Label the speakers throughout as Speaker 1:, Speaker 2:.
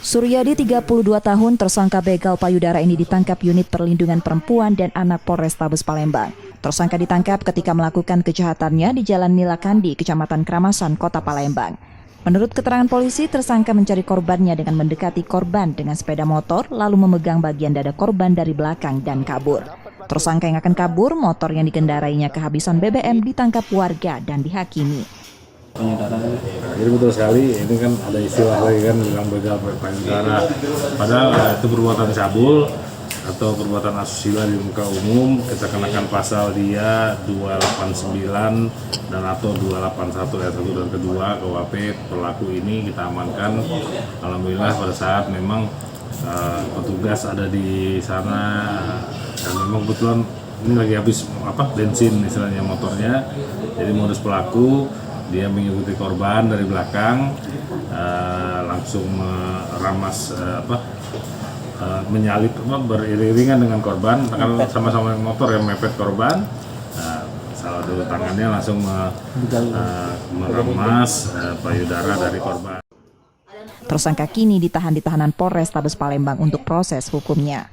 Speaker 1: Suryadi, 32 tahun, tersangka begal payudara ini ditangkap unit perlindungan perempuan dan anak Polrestabes Palembang. Tersangka ditangkap ketika melakukan kejahatannya di Jalan Nilakandi, Kecamatan Kramasan, Kota Palembang. Menurut keterangan polisi, tersangka mencari korbannya dengan mendekati korban dengan sepeda motor, lalu memegang bagian dada korban dari belakang dan kabur. Tersangka yang akan kabur, motor yang dikendarainya kehabisan BBM, ditangkap warga dan dihakimi.
Speaker 2: Jadi betul sekali, ini kan ada istilah lagi kan bilang begal payudara. Padahal itu perbuatan cabul atau perbuatan asusila di muka umum. Kita kenakan pasal dia 289 dan atau 281 ayat 1 dan kedua KUHP. Pelaku ini kita amankan. Alhamdulillah pada saat memang petugas ada di sana dan memang kebetulan ini lagi habis bensin istilahnya motornya. Jadi modus pelaku, dia mengikuti korban dari belakang, langsung meramas menyalip beriringan dengan korban, kan sama-sama motor yang mepet korban. Salah satu tangannya langsung meramas payudara dari korban.
Speaker 1: Tersangka kini ditahan di tahanan Polrestabes Palembang untuk proses hukumnya.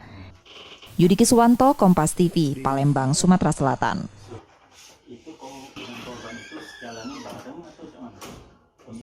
Speaker 1: Yudi Kiswanto, Kompas TV, Palembang, Sumatera Selatan.